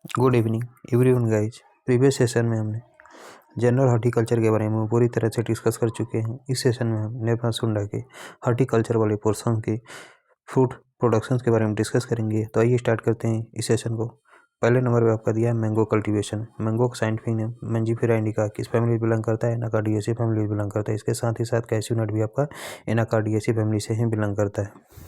Good evening everyone guys. Previous session में हमने general horticulture के बारे में पूरी तरह से डिस्कस कर चुके हैं। इस सेशन में हम निर्मल सुंडा के हॉर्टिकल्चर वाले पोर्शन के फ्रूट प्रोडक्शंस के बारे में डिस्कस करेंगे। तो आइए स्टार्ट करते हैं इस सेशन को। पहले नंबर पे आपका दिया है मैंगो कल्टीवेशन। मैंगो का साइंटिफिक नेम मंजीफेरा इंडिका किस फैमिली बिलोंग करता है? एनाकार्डियेसी फैमिली बिलोंग करता है। इसके साथ ही साथ कैश्यू नट भी आपका एनाकार्डियेसी फैमिली से ही बिलोंग करता है।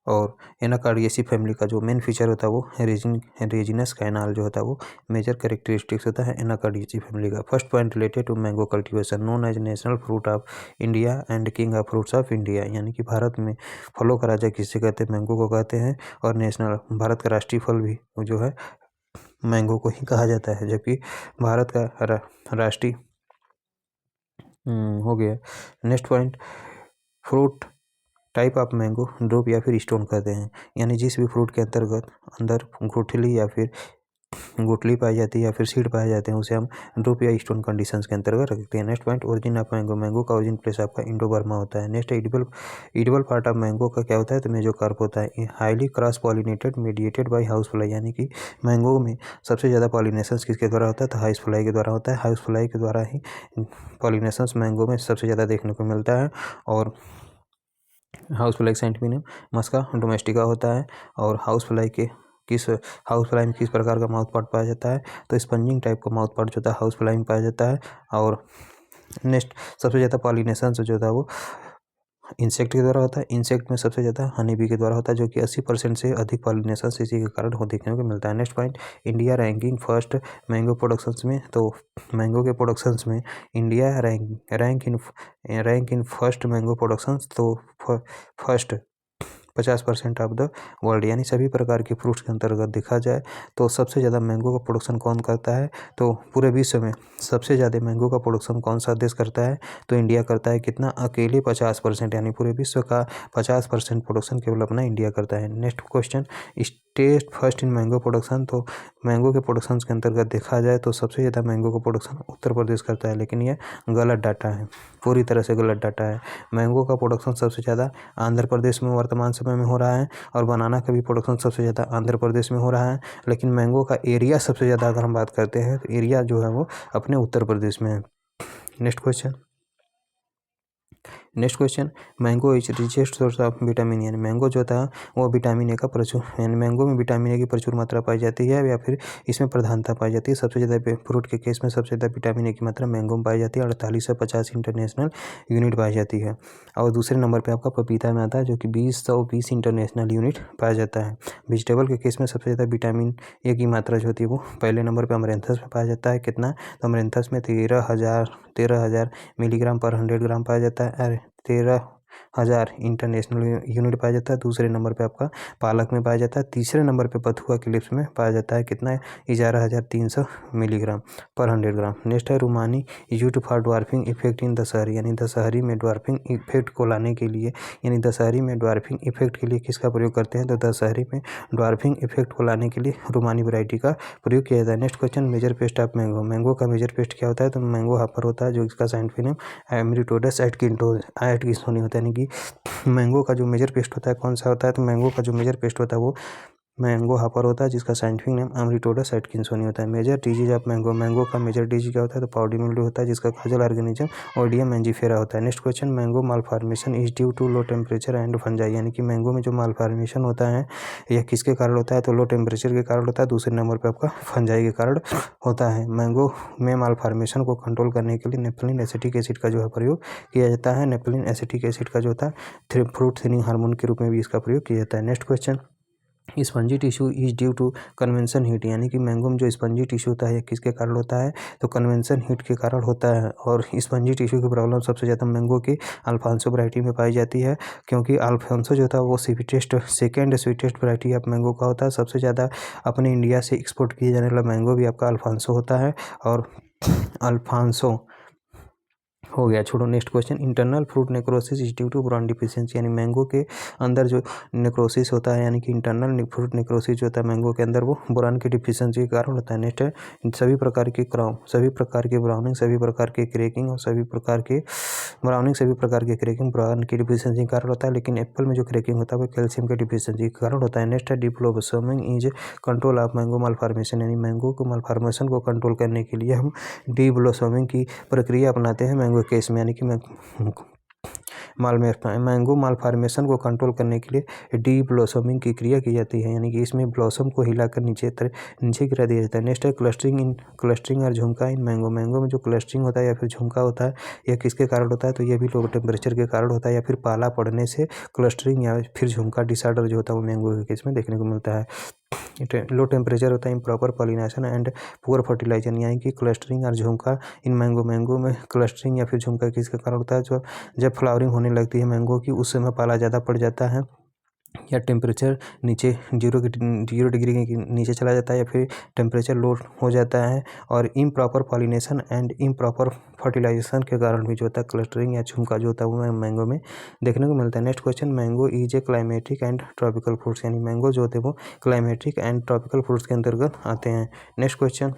और एनाकार्डियेसी फैमिली का जो मेन फीचर होता है वो रेजिनस कैनाल जो होता है वो मेजर कैरेक्टरिस्टिक्स होता है एनाकार्डियेसी फैमिली का। First point related to mango cultivation, known as national fruit of India and king of fruits of India, यानी कि भारत में फलों का राजा किसे कहते हैं? मैंगो को कहते हैं। और नेशनल भारत का राष्ट्रीय फल भी जो है मैंगो को ही कहा जाता है, जबकि भारत का राष्ट्रीय हो गया। Next point, fruit type of mango drop या फिर स्टोन कहते हैं, यानी जिस भी फ्रूट के अंतर्गत अंदर गुठली या फिर गुठली पाई जाती है या फिर सीड पाए जाते हैं उसे हम ड्रॉप या स्टोन कंडीशंस के अंतर्गत रखते हैं। Next point, origin of mango, mango का ओरिजिन प्लेस आपका इंडो बर्मा होता है। Next, edible part of mango का क्या होता है? तो मेजोकार्प होता है। Highly cross pollinated mediated by house fly, यानी कि मैंगो में सबसे ज़्यादा पॉलिनेशन किसके द्वारा होता है? तो हाउस फ्लाई के द्वारा होता है। हाउस फ्लाई के द्वारा ही पॉलिनेशन मैंगो में सबसे ज़्यादा देखने को मिलता है। और हाउस फ्लाई साइंटिफिक नेम मस्का डोमेस्टिका होता है। और हाउस फ्लाई में किस प्रकार का माउथ पार्ट पाया जाता है? तो स्पंजिंग टाइप का माउथ पार्ट जो होता है हाउस फ्लाई में पाया जाता है। और नेक्स्ट, सबसे ज़्यादा पॉलिनेशन जो होता है वो इंसेक्ट के द्वारा होता है। इंसेक्ट में सबसे ज़्यादा हनी बी के द्वारा होता है, जो कि 80% से अधिक पॉलिनेशन इसी के कारण हो देखने को मिलता है। Next point, India ranking first mango productions में, तो मैंगो के प्रोडक्शंस में India rank in first mango productions, तो फर्स्ट 50% ऑफ द वर्ल्ड, यानी सभी प्रकार के फ्रूट्स के अंतर्गत देखा जाए तो सबसे ज़्यादा मैंगो का प्रोडक्शन कौन करता है? तो पूरे विश्व में सबसे ज़्यादा मैंगो का प्रोडक्शन कौन सा देश करता है? तो इंडिया करता है। कितना? अकेले 50%, यानी पूरे विश्व का 50% प्रोडक्शन केवल अपना इंडिया करता है। Next question, state first in mango production, तो मैंगो के प्रोडक्शन के अंतर्गत देखा जाए तो सबसे ज़्यादा मैंगो का प्रोडक्शन उत्तर प्रदेश करता है, लेकिन यह गलत डाटा है, पूरी तरह से गलत डाटा है। मैंगो का प्रोडक्शन सबसे ज़्यादा आंध्र प्रदेश में वर्तमान समय में हो रहा है, और बनाना का भी प्रोडक्शन सबसे ज़्यादा आंध्र प्रदेश में हो रहा है। लेकिन मैंगो का एरिया सबसे ज़्यादा अगर हम बात करते हैं तो एरिया जो है वो अपने उत्तर प्रदेश में है। Next question, mango is richest source of vitamin, यानी मैंगो जो था वो विटामिन ए का प्रचुर, यानी मैंगो में विटामिन ए की प्रचुर मात्रा पाई जाती है या फिर इसमें प्रधानता पाई जाती है। सबसे ज़्यादा फ्रूट के केस में सबसे ज़्यादा विटामिन ए की मात्रा मैंगो में पाई जाती है, 48 से 50 इंटरनेशनल यूनिट पाई जाती है। और दूसरे नंबर पर आपका पपीता में आता है, जो कि 20 इंटरनेशनल यूनिट पाया जाता है। वेजिटेबल के केस में सबसे ज़्यादा विटामिन ए की मात्रा जो होती है वो पहले नंबर पर अमरेंथस में पाया जाता है। कितना? तो अमरेंथस में 13,000 मिलीग्राम पर 100 ग्राम पाया जाता है। 13,000 इंटरनेशनल यूनिट पाया जाता है। दूसरे नंबर पे आपका पालक में पाया जाता है। तीसरे नंबर पे बथुआ के लिप्स में पाया जाता है। कितना है? 11,300 मिलीग्राम पर 100 ग्राम। नेक्स्ट है Rumani used for dwarfing effect in Dashehari, यानी दशहरी में ड्वार्फिंग इफेक्ट को लाने के लिए, यानी दशहरी में ड्वार्फिंग इफेक्ट के लिए किसका प्रयोग करते हैं? तो दशहरी में ड्वार्फिंग इफेक्ट को लाने के लिए रुमानी वैरायटी का प्रयोग किया जाता है। Next question, major pest of mango, mango का मेजर पेस्ट क्या होता है? तो मैंगो हापर होता है, जो इसका साइंटिफिक नेम एमरिटोडस एटकिंसोनी होता है। यानी कि मैंगो का जो मेजर पेस्ट होता है कौन सा होता है? तो मैंगो का जो मेजर पेस्ट होता है वो मैंगो हापर होता है, जिसका साइंटिफिक नेम एमरिटोडस एटकिंसोनी होता है। Major disease of mango, mango का मेजर डिजीज क्या होता है? तो पाउडरी मिल्ड्यू होता है, जिसका काजल ऑर्गेनिज्म ओडियम मैंजीफेरा होता है। Next question, mango malformation is due to low temperature and fungi, यानी कि मैंगो में जो मालफॉर्मेशन होता है यह किसके कारण होता है? तो लो टेम्परेचर के कारण होता है। दूसरे नंबर पर आपका फंजाई के कारण होता है। मैंगो में मालफॉर्मेशन को कंट्रोल करने के लिए नेपथलीन एसिटिक एसिड का जो है प्रयोग किया जाता है। नेपथलीन एसिटिक एसिड का जो होता है फ्रूट थिनिंग हार्मोन के रूप में भी इसका प्रयोग किया जाता है। Next question, spongy tissue is due to convection heat, यानी कि मैंगो में जो स्पंजी टिश्यू होता है किसके कारण होता है? तो कन्वेंशन हीट के कारण होता है। और स्पंजी टिश्यू की प्रॉब्लम सबसे ज़्यादा मैंगो की अल्फांसो वैरायटी में पाई जाती है, क्योंकि अल्फांसो जो था वो second sweetest variety of mango का होता है। सबसे ज़्यादा अपने इंडिया से एक्सपोर्ट किए जाने वाला मैंगो भी आपका अल्फांसो होता है। और अल्फांसो हो गया, छोड़ो। Next question, internal fruit necrosis is due to boron deficiency, यानी मैंगो के अंदर जो नेक्रोसिस होता है, यानी कि इंटरनल फ्रूट नेक्रोसिस जो होता है मैंगो के अंदर, वो बोरान की डिफिशियंसी के कारण होता है। नेक्स्ट है, सभी प्रकार के ब्राउनिंग, सभी प्रकार के क्रैकिंग और सभी प्रकार के क्रैकिंग बोरान की डिफिशियंसी के कारण होता है। लेकिन एप्पल में जो क्रैकिंग होता है वो कैल्शियम की डिफिशियंसी के कारण होता है। नेक्स्ट है, deblossoming is control of mango malformation, यानी मैंगो को मालफॉर्मेशन को कंट्रोल करने के लिए हम डिप्लोसोमिंग की प्रक्रिया अपनाते हैं मैंगो केस में, यानी कि मैंगो मालफॉर्मेशन को कंट्रोल करने के लिए डी ब्लॉसमिंग की क्रिया की जाती है, यानी कि इसमें ब्लॉसम को हिलाकर नीचे गिरा दिया जाता है। नेक्स्ट है, क्लस्टरिंग और झुमका इन मैंगो में जो क्लस्टरिंग होता है या फिर झुमका होता है, यह किसके कारण होता है? तो यह भी लो टेम्परेचर के कारण होता है, या फिर पाला पड़ने से क्लस्टरिंग या फिर झुमका डिसऑर्डर जो होता है वो मैंगो के केस में देखने को मिलता है। लो टेम्परेचर होता है, improper pollination and poor fertilization, यानी कि क्लस्टरिंग और झुमका इन मैंगो में क्लस्टरिंग या फिर झुमका किसके कारण होता है? जब फ्लावरिंग होने लगती है मैंगो की, उस समय पाला ज़्यादा पड़ जाता है, या टेम्परेचर नीचे 0 डिग्री के नीचे चला जाता है, या फिर टेम्परेचर लो हो जाता है, और improper pollination and improper fertilization के कारण भी जो होता है क्लस्टरिंग या झुमका जो होता है वो मैंगो में देखने को मिलता है। Next question, mango is a climatic and tropical fruits, यानी मैंगो जो होते हैं वो क्लाइमेटिक एंड ट्रॉपिकल फ्रूट्स के अंतर्गत आते हैं। Next question,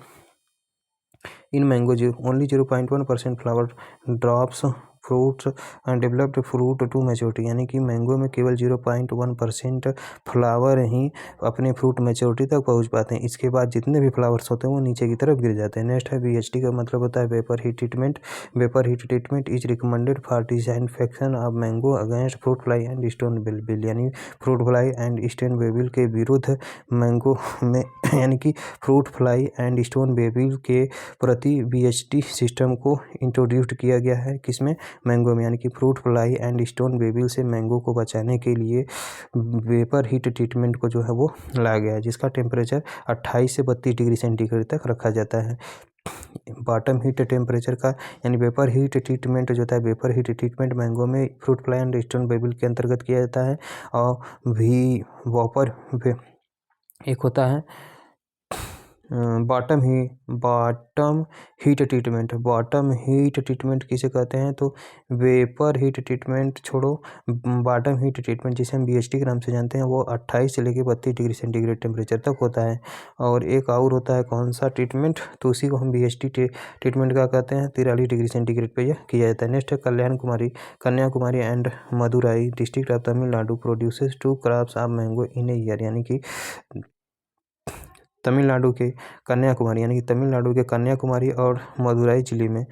in mango only 0.1% flower drops fruits and developed fruit to maturity, यानी कि मैंगो में केवल 0.1% फ्लावर ही अपने फ्रूट मैच्योरिटी तक पहुंच पाते हैं। इसके बाद जितने भी फ्लावर्स होते हैं वो नीचे की तरफ गिर जाते हैं। नेक्स्ट है, VHT का मतलब होता है vapour heat treatment. Vapour heat treatment is recommended for disinfection of mango against fruit fly and stone weevil, यानी फ्रूट फ्लाई एंड स्टोन बेबिल के विरुद्ध मैंगो में यानी कि फ्रूट फ्लाई एंड स्टोन बेबिल के प्रति VHT सिस्टम को इंट्रोड्यूस किया गया है। किसमें? मैंगो में, यानी कि फ्रूट फ्लाई एंड स्टोन बेबिल से मैंगो को बचाने के लिए वेपर हीट ट्रीटमेंट को जो है वो लाया गया है, जिसका टेम्परेचर 28 से 32 डिग्री सेंटीग्रेड तक रखा जाता है। बॉटम हीट टेम्परेचर का, यानी वेपर हीट ट्रीटमेंट जो होता है, वेपर हीट ट्रीटमेंट मैंगो में फ्रूट फ्लाई एंड स्टोन बेबिल के अंतर्गत किया जाता है। और एक होता है बॉटम हीट ट्रीटमेंट किसे कहते हैं? तो वेपर हीट ट्रीटमेंट छोड़ो, बॉटम हीट ट्रीटमेंट जिसे हम VHT के नाम से जानते हैं वो 28 से लेकर 32 डिग्री सेंटीग्रेड टेम्परेचर तक होता है। और एक और होता है कौन सा ट्रीटमेंट? तो उसी को हम VHT ट्रीटमेंट का कहते हैं, 43 डिग्री सेंटीग्रेड पर यह किया जाता है। नेक्स्ट है, Kanyakumari and Madurai district of Tamil Nadu produces 2 crops of mango in a year, यानी कि तमिलनाडु के कन्याकुमारी और मदुराई जिले में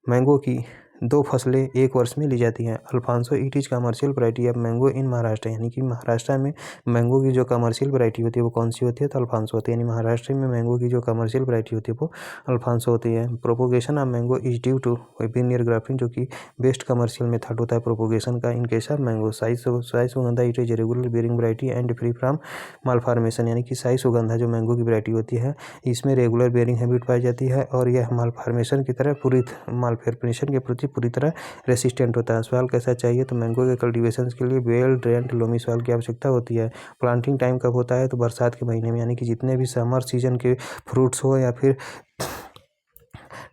मैंगो की 2 फसलें एक वर्ष में ली जाती हैं। Alphonso it is commercial variety of mango in Maharashtra, यानी कि महाराष्ट्र में मैंगो की जो कमर्शियल वैरायटी होती है वो कौन सी होती है? तो अल्फांसो होती है, यानी महाराष्ट्र में मैंगो की जो कमर्शियल वैरायटी होती है वो अल्फांसो होती है। Propagation of mango is due to veneer grafting, जो कि बेस्ट कमर्शियल मेथड होता है प्रोपोगेशन का in case of mango. Sai Sugandha it is regular bearing variety and free from malformation, यानी कि साई सुगंधा जो मैंगो की वैरायटी होती है इसमें रेगुलर बेरिंग हैबिट पाई जाती है, और यह मालफॉर्मेशन के प्रति पूरी तरह रेसिस्टेंट होता है। सॉइल कैसा चाहिए? तो मैंगो के कल्टीवेशन के लिए वेल ड्रेन्ड लोमी सॉइल की आवश्यकता होती है। प्लांटिंग टाइम कब होता है? तो बरसात के महीने में, यानी कि जितने भी समर सीजन के फ्रूट्स हो या फिर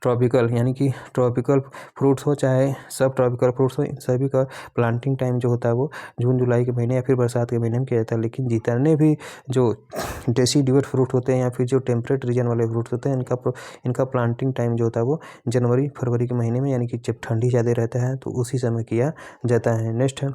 ट्रॉपिकल फ्रूट्स हो चाहे सब ट्रॉपिकल फ्रूट्स हो, इन सभी का प्लांटिंग टाइम जो होता है वो जून जुलाई के महीने या फिर बरसात के महीने में किया जाता है। लेकिन जितने भी जो डेसिड्यूएट फ्रूट होते हैं या फिर जो टेम्परेट रीजन वाले फ्रूट्स होते हैं इनका प्लांटिंग टाइम जो होता है वो जनवरी फरवरी के महीने में, यानी कि जब ठंडी ज़्यादा रहता है तो उसी समय किया जाता है। नेक्स्ट है,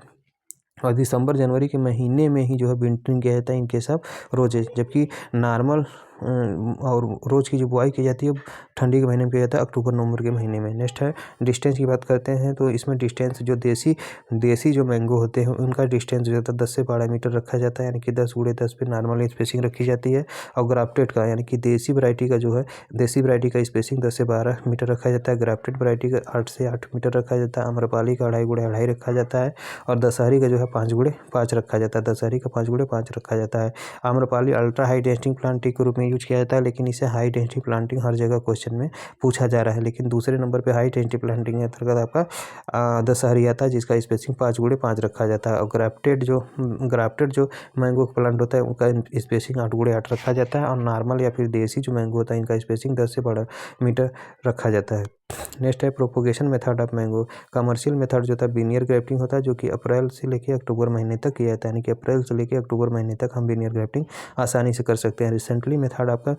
और दिसंबर जनवरी के महीने में ही जो है विंटरिंग किया जाता है इनके सब रोजेज, जबकि नॉर्मल और रोज़ की जो बुआई की जाती है ठंडी के महीने में किया जाता है अक्टूबर नवंबर के महीने में। नेक्स्ट है, डिस्टेंस की बात करते हैं तो इसमें डिस्टेंस जो देसी जो मैंगो होते हैं उनका डिस्टेंस जो होता है 10 से 12 मीटर रखा जाता है, यानी कि 10 × 10 पे नॉर्मल स्पेसिंग रखी जाती है। और ग्राफ्टेड का, यानी कि देसी वैरायटी का स्पेसिंग 10 से 12 मीटर रखा जाता है। ग्राफ्टेड वैरायटी का 8 से 8 मीटर रखा जाता है। आम्रपाली का 2.5 × 2.5 रखा जाता है। और दशहरी का जो है 5 × 5 रखा जाता है। दशहरी का 5 × 5 रखा जाता है। Amrapali ultra high density planting के रूप में यूज किया जाता है, लेकिन इसे हाई डेंसिटी प्लांटिंग हर जगह क्वेश्चन में पूछा जा रहा है। लेकिन दूसरे नंबर पे हाई डेंसिटी प्लांटिंग के अंतर्गत आपका दशहरी आता है, जिसका स्पेसिंग 5 × 5 रखा जाता है। और ग्राफ्टेड जो मैंगो प्लांट होता है उनका स्पेसिंग 8 × 8 रखा जाता है। और नॉर्मल या फिर देसी जो मैंगो होता है इनका स्पेसिंग 10 से 12 मीटर रखा जाता है। नेक्स्ट है propagation method of mango. Commercial method जो था बीनियर ग्राफ्टिंग होता है, जो कि अप्रैल से लेकर अक्टूबर महीने तक किया जाता है, यानी कि अप्रैल से लेकर अक्टूबर महीने तक हम बीनियर ग्राफ्टिंग आसानी से कर सकते हैं। रिसेंटली मेथड आपका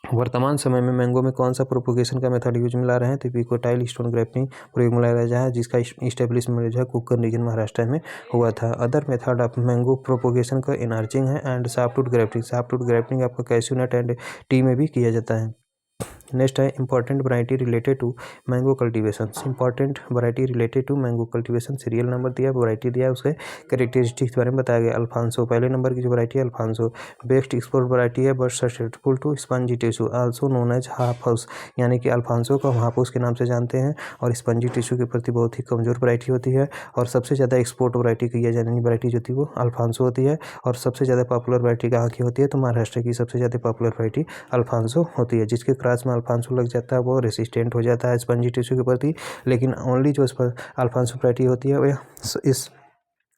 वर्तमान समय में मैंगो में कौन सा प्रोपोगेशन का मेथड यूज में ला रहे हैं, तो पिकोटाइल स्टोन ग्राफ्टिंग प्रयोग में लाया जा रहा है, जिसका इस्टेब्लिशमेंट जो है कुकर रीजन महाराष्ट्र में हुआ था। Other method of mango propagation का एनर्जिंग है and softwood grafting. Softwood grafting आपका कैश्यू नट एंड टी में भी किया जाता है। नेक्स्ट है important variety related to mango cultivation. Important variety related to mango cultivation, serial number दिया, वैरायटी दिया, उसके कैरेक्टरिस्टिक्स के बारे में बताया गया। अल्फांसो पहले नंबर की जो वैरायटी है अल्फांसो। बेस्ट एक्सपोर्ट वैरायटी है but sustainable to spongy tissue, also known as Hapus, यानी कि अल्फांसो को हम हाफूस के नाम से जानते हैं और स्पंजी टिश्यू के प्रति बहुत ही कमजोर वैरायटी होती है और सबसे ज़्यादा एक्सपोर्ट वैरायटी की जाने वाली वैरायटी जो थी वो अल्फांसो होती है। और सबसे ज़्यादा पॉपुलर वैरायटी कहाँ की होती है, तो महाराष्ट्र की सबसे ज़्यादा पॉपुलर वैरायटी अल्फांसो होती है, जिसके क्रॉस में अल्फांसो लग जाता है वो रेसिस्टेंट हो जाता है स्पंजी टिश्यू के प्रति। लेकिन ओनली जो अल्फांसो वैरायटी होती है वह इस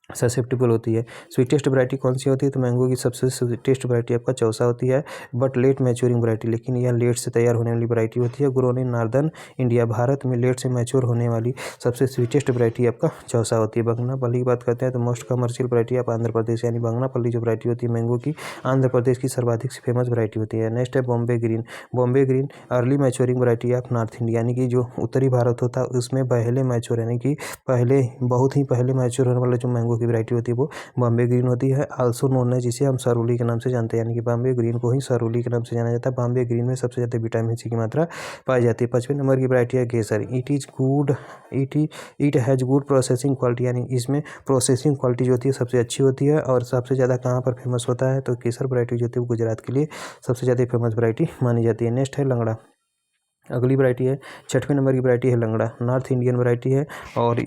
ससेप्टेबल होती है। स्वीटेस्ट वैरायटी कौन सी होती है, तो मैंगो की सबसे स्वीटेस्ट वैरायटी आपका चौसा होती है, बट लेट मैच्योरिंग वैरायटी, लेकिन यह लेट से तैयार होने वाली वैरायटी होती है। Grown in northern India, Bharat में लेट से मैच्योर होने वाली सबसे स्वीटेस्ट वैरायटी आपका चौसा होती है। बंगनापल्ली की बात करते हैं तो मोस्ट कमर्शियल वैरायटी आप आंध्र प्रदेश, यानी बंगनापल्ली जो वैरायटी होती है मैंगो की आंध्र प्रदेश की सर्वाधिक फेमस वैरायटी होती है। नेक्स्ट है Bombay green. Bombay green early maturing variety of north India, यानी कि जो उत्तरी भारत होता है उसमें पहले मैच्योर, यानी कि पहले बहुत ही पहले मैच्योर होने वाला जो मैंगो की वैरायटी होती है वो बॉम्बे ग्रीन होती है। आल्सो नोन है, जिसे हम सरूली के नाम से जानते हैं, यानी कि बॉम्बे ग्रीन को ही सरूली के नाम से जाना जाता है। बॉम्बे ग्रीन में सबसे ज़्यादा विटामिन सी की मात्रा पाई जाती है। 55 नंबर की वैरायटी है Kesar. It has good processing quality, यानी इसमें प्रोसेसिंग क्वालिटी जो होती है सबसे अच्छी होती है। और सबसे ज़्यादा कहाँ पर फेमस होता है, तो केसर वैरायटी जो होती है वो गुजरात के लिए सबसे ज़्यादा फेमस वैरायटी मानी जाती है। नेक्स्ट है लंगड़ा। अगली वैरायटी है 6वें नंबर की वैरायटी है लंगड़ा, नॉर्थ इंडियन वैरायटी है और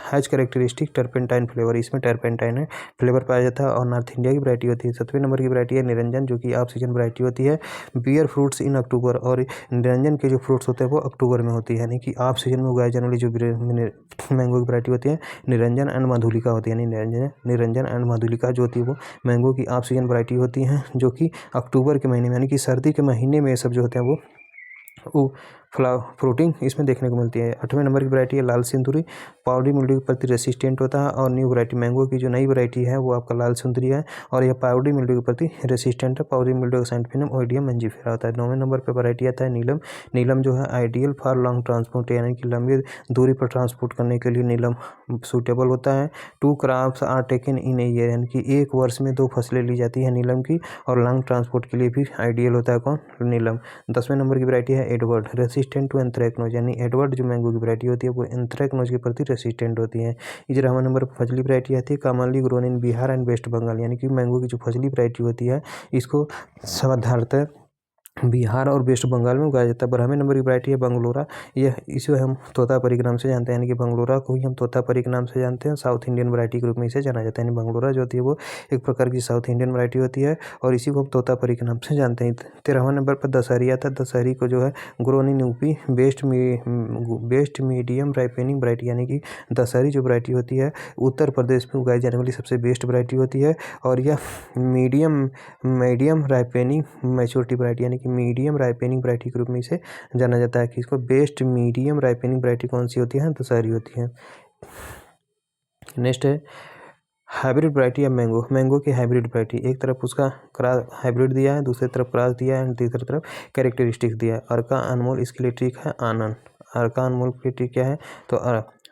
हैज कैरेक्टरिस्टिक टर्पेंटाइन फ्लेवर, इसमें टर्पेंटाइन है फ्लेवर पाया जाता है और नॉर्थ इंडिया की वैरायटी होती है। 7वें नंबर की वैरायटी है निरंजन, जो कि ऑफ सीजन वैरायटी होती है। बियर फ्रूट्स इन अक्टूबर, और निरंजन के जो फ्रूट्स होते हैं वो अक्टूबर में होती है, यानी कि ऑफ सीजन में उगाई जाने वाली जो मैंगो की वैरायटी होती है निरंजन एंड मधुलिका होती है। यानी निरंजन एंड मधुलिका जो होती है वो मैंगो की ऑफ सीजन वैरायटी होती हैं, जो कि अक्टूबर के महीने में, यानी कि सर्दी के महीने में सब जो होते हैं वो फ्रूटिंग इसमें देखने को मिलती है। 8वें नंबर की वैरायटी है लाल सिंदूरी, पाउडरी मिल्ड्यू के प्रति रेसिस्टेंट होता है और न्यू वैरायटी मैंगो की जो नई वैरायटी है वो आपका लाल सिंदूरी है और यह पाउडरी मिल्ड्यू के प्रति रेसिस्टेंट है। पाउडरी मिल्ड्यू का साइंटिफिक नेम ओइडियम मंजीफेरा होता है। 9वें नंबर पर वैरायटी आता है नीलम। नीलम जो है आइडियल फॉर लॉन्ग ट्रांसपोर्ट, यानी कि लंबी दूरी पर ट्रांसपोर्ट करने के लिए नीलम सूटेबल होता है। 2 crops are taken in a year, यानी कि एक वर्ष में 2 फसलें ली जाती है नीलम की और लॉन्ग ट्रांसपोर्ट के लिए भी आइडियल होता है कौन, नीलम। 10वें नंबर की वैरायटी है एडवर्ड, रेसिस्टेंट टू एंथ्रेक्नोज, यानी एडवर्ड जो मैंगो की वैरायटी होती है वो एंथ्रेक्नोज के प्रति रेसिस्टेंट होती है। 11वें नंबर पर फजली वैरायटी आती है commonly grown in Bihar and West Bengal, यानी कि मैंगो की जो फजली वैरायटी होती है इसको साधारणतः बिहार और वेस्ट बंगाल में उगाया जाता है। 12वें नंबर की वैरायटी है बंगलोरा, यह इसे हम तोतापरी के नाम से जानते हैं, यानी कि बंगलोरा को ही हम तोतापरी के नाम से जानते हैं। साउथ इंडियन वैरायटी के रूप में इसे जाना जाता है, यानी बंगलोरा जो होती है वो एक प्रकार की साउथ इंडियन वैरायटी होती है और इसी को हम तोतापरी के नाम से जानते हैं। 13वें नंबर पर दशहरी आता है। दशहरी को जो है grown in UP best medium ripening variety, यानी कि दशहरी जो वैरायटी होती है उत्तर प्रदेश में उगाई जाने वाली सबसे बेस्ट वैरायटी होती है और यह मीडियम राइपेनिंग मैच्योरिटी वैरायटी, यानी कि मीडियम राइपेनिंग वैरायटी के रूप में इसे जाना जाता है कि इसको बेस्ट मीडियम राइपेनिंग वैरायटी कौन सी होती है, दशहरी होती है। नेक्स्ट है hybrid variety of mango. Mango की हाइब्रिड वैरायटी, एक तरफ उसका क्रॉस हाइब्रिड दिया है, दूसरी तरफ क्रॉस दिया है एंड तीसरी तरफ कैरेक्टरिस्टिक्स दिया है। अर्का अनमोल, इसके लिए ट्रिक है आनंद। अर्का अनमोल की ट्रिक क्या है, तो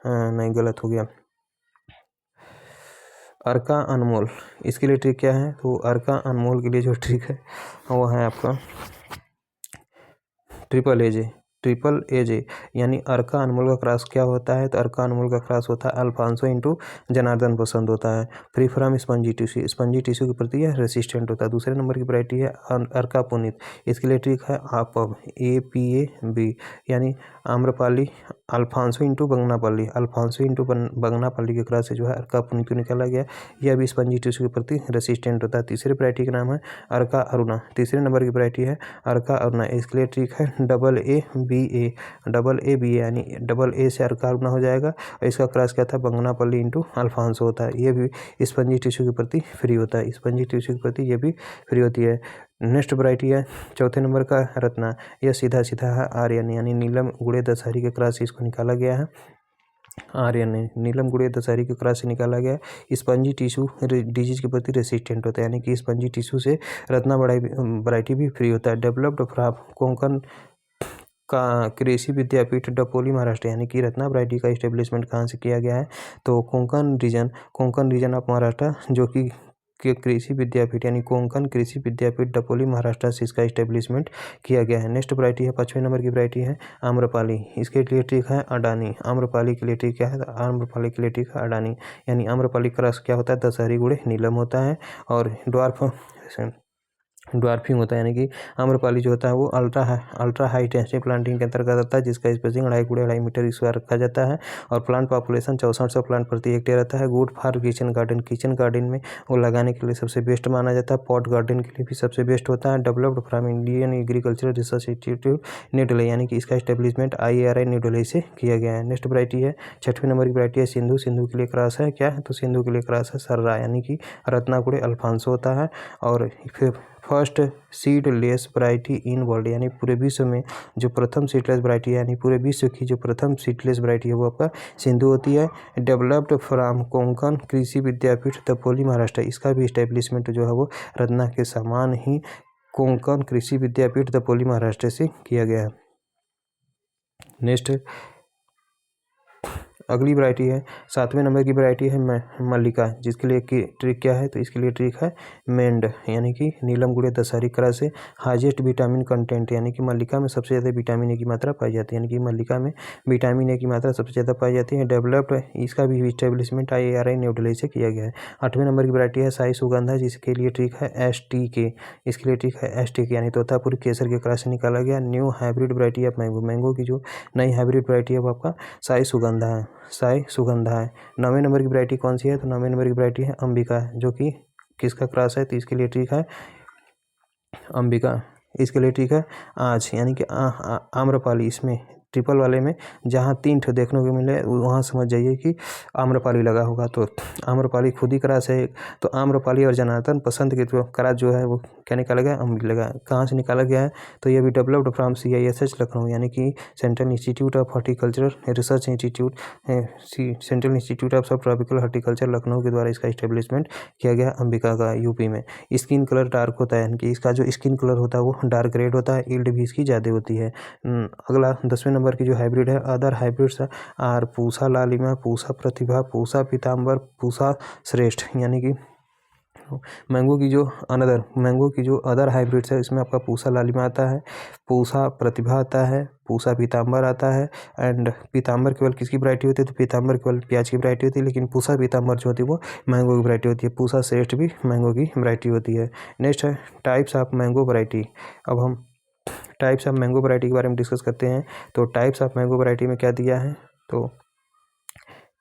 नहीं गलत हो गया, अर्का अनमोल इसके लिए ट्रिक क्या है, तो अर्का अनमोल के लिए जो ट्रिक है वो है आपका ट्रिपल एजे, यानी अर्का अनमोल का क्रॉस क्या होता है, तो अर्का अनमोल का क्रॉस होता है अल्फांसो इंटू जनार्दन पसंद होता है। फ्री फ्रॉम स्पंजी टिश्यू के प्रति यह रेसिस्टेंट होता है। दूसरे नंबर की वैरायटी है अर्का पुनीत, इसके लिए ट्रिक है APAB, APAB, यानी आम्रपाली अल्फांसो इंटू बंगनापल्ली के क्रॉस से जो है अर्का पुनीत निकाला गया, यह भी स्पंजी टिश्यू के प्रति रेसिस्टेंट होता है। तीसरी वैरायटी का नाम है अर्का अरुणा, तीसरे नंबर की वैरायटी है अर्का अरुणा, इसके लिए ट्रिक है AA BA, यानी डबल ए से अर्का अरुणा हो जाएगा और इसका क्रॉस क्या था, बंगनापल्ली इंटू अल्फांसो होता है। ये भी स्पंजी टिश्यू के प्रति फ्री होता है, स्पंजी टिश्यू के प्रति ये भी फ्री होती है। नेक्स्ट वैरायटी है चौथे नंबर का रत्ना। यह सीधा सीधा है आर्यन यानी नीलम गुड़े दशहरी के क्रॉस से इसको निकाला गया है। आर्यन नीलम गुड़े दशहरी के क्रॉस से निकाला गया है। स्पंजी टिश्यू डिजीज के प्रति रेसिस्टेंट होता है यानी कि स्पंजी टिश्यू से रत्ना वैरायटी भी फ्री होता है। डेवलप्ड फ्रॉम कोंकण का कृषि विद्यापीठ डपोली महाराष्ट्र यानी कि रत्ना वैरायटी का इस्टेब्लिशमेंट कहाँ से किया गया है तो कोंकण रीजन ऑफ महाराष्ट्र जो कि कृषि विद्यापीठ यानी कोंकण कृषि विद्यापीठ डपोली महाराष्ट्र से इसका इस्टेब्लिशमेंट किया गया है। नेक्स्ट वैरायटी है 5वें नंबर की वैरायटी है आम्रपाली। इसके लिए ट्रिक है अडानी। आम्रपाली के लिए ट्रिक क्या है आम्रपाली के लिए ट्रिक है अडानी यानी आम्रपाली क्रॉस क्या होता है दशहरी गुड़े नीलम होता है और ड्वार्फिंग होता है यानी कि आम्रपाली जो होता है वो अल्ट्रा हाई टेंसिटी प्लांटिंग के अंतर्गत आता है जिसका स्पेसिंग 2.5 मीटर इस बार रखा जाता है और प्लांट पॉपुलेशन 6400 प्लांट प्रति हेक्टेयर रहता है। गुड फॉर किचन गार्डन में वो लगाने के लिए सबसे बेस्ट माना जाता है। पॉट गार्डन के लिए भी सबसे बेस्ट होता है। Developed from Indian agricultural research institute new Delhi यानी कि इसका स्टेब्लिशमेंट IARI न्यू दिल्ली से किया गया है। नेक्स्ट वैरायटी है 6वें नंबर की वैरायटी है सिंधु। सिंधु के लिए क्रॉस है क्या तो सिंधु के लिए क्रॉस है सर्रा यानी कि रत्नाकुड़े अल्फांसो होता है और फिर first seedless variety in world यानी पूरे विश्व में जो प्रथम सीडलेस वैरायटी यानी पूरे विश्व की जो प्रथम सीडलेस वैरायटी है वो आपका सिंधु होती है। डेवलप्ड फ्रॉम कोंकण कृषि विद्यापीठ दपोली महाराष्ट्र इसका भी इस्टेब्लिशमेंट जो है वो रत्ना के समान ही कोंकण कृषि विद्यापीठ दपोली महाराष्ट्र से किया गया है। नेक्स्ट अगली वैरायटी है 7वें नंबर की वैरायटी है मल्लिका जिसके लिए ट्रिक क्या है तो इसके लिए ट्रिक है मेंड यानी कि नीलम गुड़े दशहरी क्रॉस से हाईएस्ट विटामिन कंटेंट यानी कि मल्लिका में सबसे ज़्यादा विटामिन ए की मात्रा पाई जाती है यानी कि मल्लिका में विटामिन ए की मात्रा सबसे ज़्यादा पाई जाती है। डेवलप्ड इसका भी इस्टेब्लिशमेंट IARI न्यू दिल्ली से किया गया है। 8वें नंबर की वैरायटी है साई सुगंधा जिसके लिए ट्रिक है STK। इसके लिए ट्रिक है STK यानी तोतापुरी केसर के क्रॉस से निकाला गया new hybrid variety of mango की जो नई हाइब्रिड वैरायटी है वो आपका साई सुगंधा है। 9वें नंबर की वैरायटी कौन सी है तो 9वें नंबर की वैरायटी है अंबिका जो कि किसका क्रॉस है तो इसके लिए ठीक है अंबिका। इसके लिए ठीक है आज यानी कि आम्रपाली इसमें ट्रिपल वाले में जहाँ 3 ठो देखने को मिले वहाँ समझ जाइए कि आम्रपाली लगा होगा तो आम्रपाली खुद ही क्रॉस है तो आम्रपाली और जनार्दन पसंद के जो क्रॉस जो है वो क्या निकाला गया लगा कहाँ से निकाला गया है तो ये भी डेवलप्ड फ्रॉम CISH लखनऊ यानी कि central institute of horticulture research institute central institute of सब ट्रॉपिकल हॉर्टिकल्चर लखनऊ के द्वारा इसका इस्टेब्लिशमेंट किया गया अंबिका का यूपी में। स्किन कलर डार्क होता है यानी कि इसका जो स्किन कलर होता है वो डार्क रेड होता है। यील्ड भी इसकी ज़्यादा होती है। अगला 10वें नंबर की जो हाइब्रिड है अदर हाइब्रिड्स आर पूसा लालिमा पूसा प्रतिभा पूसा पीताम्बर पूसा श्रेष्ठ यानी कि मैंगो की जो अदर हाइब्रिड्स है इसमें आपका पूसा लालिमा आता है पूसा प्रतिभा आता है पूसा पीताम्बर आता है एंड पीताम्बर केवल किसकी वैरायटी होती है तो पीताम्बर केवल प्याज की वैरायटी होती है लेकिन पूसा पीताम्बर जो होती है वो मैंगो की वैरायटी होती है। पूसा श्रेष्ठ भी मैंगो की वैरायटी होती है। नेक्स्ट है टाइप्स ऑफ मैंगो वैरायटी। अब हम टाइप्स ऑफ मैंगो वैरायटी के बारे में डिस्कस करते हैं तो टाइप्स ऑफ मैंगो वैरायटी में क्या दिया है तो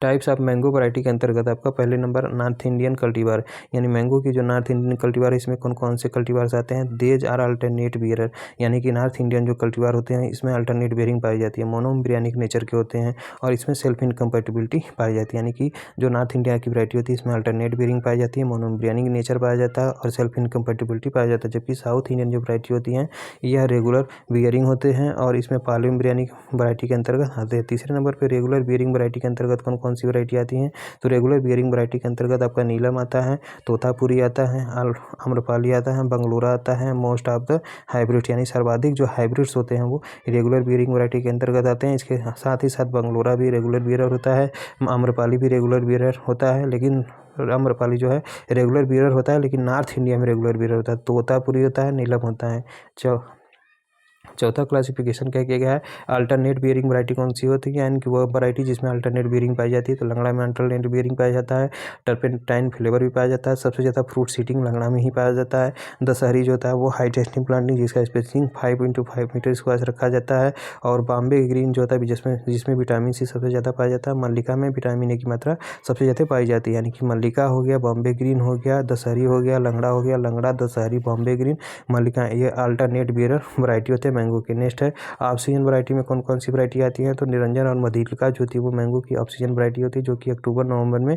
टाइप्स ऑफ मैंगो वैरायटी के अंतर्गत आपका पहले नंबर नॉर्थ इंडियन कल्टीवार यानी मैंगो की जो नॉर्थ इंडियन कल्टीवार है इसमें कौन कौन से कल्टीवार्स आते हैं देज आर अल्टरनेट बियरर यानी कि नॉर्थ इंडियन जो कल्टीवार होते हैं इसमें अल्टरनेट बियरिंग पाई जाती है मोनोम्ब्रियानिक नेचर के होते हैं और इसमें सेल्फ इनकम्पैटिबिलिटी पाई जाती है यानी कि जो नॉर्थ इंडिया की वैरायटी होती है इसमें अल्टरनेट बियरिंग पाई जाती है मोनोम्ब्रियानिक नेचर पाया जाता है और सेल्फ इनकम्पैटिबिलिटी पाया जाता है। जबकि साउथ इंडियन जो वैरायटी होती हैं यह रेगुलर बियरिंग होते हैं और इसमें पॉलीम्ब्रियानिक वैरायटी के अंतर्गत आते हैं। तीसरे नंबर पर रेगुलर बियरिंग वैरायटी के अंतर्गत कौन कौन सी वैरायटी आती है तो रेगुलर बियरिंग वैरायटी के अंतर्गत आपका नीलम आता है तोतापुरी आता है आम्रपाली आता है बंगलोरा आता है। मोस्ट ऑफ द हाइब्रिड यानी सर्वाधिक जो हाइब्रिड्स होते हैं वो रेगुलर बियरिंग वैरायटी के अंतर्गत आते हैं। इसके साथ ही साथ बंगलोरा भी रेगुलर बियरर होता है आम्रपाली भी रेगुलर बियरर होता है लेकिन आम्रपाली जो है रेगुलर बियरर होता है लेकिन नॉर्थ इंडिया में रेगुलर बियरर होता है। तोतापुरी होता है नीलम होता है। चौथा क्लासिफिकेशन क्या किया गया है अल्टरनेट बियरिंग वैरायटी कौन सी होती है यानी कि वह वैरायटी जिसमें अल्टरनेट बियरिंग पाई जाती है तो लंगड़ा में अल्टरनेट बियरिंग पाया जाता है। टर्पेंटाइन फ्लेवर भी पाया जाता है। सबसे ज़्यादा फ्रूट सीटिंग लंगड़ा में ही पाया जाता है। दशहरी जो होता है वो हाई टेस्टिंग प्लांटिंग जिसका स्पेसिंग 5x5 मीटर स्क्वायर रखा जाता है और बॉम्बे ग्रीन जो होता है जिसमें विटामिन सी सबसे ज़्यादा पाया जाता है। मल्लिका में विटामिन ए की मात्रा सबसे ज़्यादा पाई जाती है यानी कि मल्लिका हो गया बॉम्बे ग्रीन हो गया दशहरी हो गया लंगड़ा दशहरी बॉम्बे ग्रीन मल्लिका ये अल्टरनेट बियरर वैरायटी होते हैं मैंगो के। नेक्स्ट है ऑक्सीजन वैरायटी में कौन कौन सी वैरायटी आती है तो निरंजन और मधुलिका जो थी वो मैंगो की ऑक्सीजन वैरायटी होती है जो कि अक्टूबर नवंबर में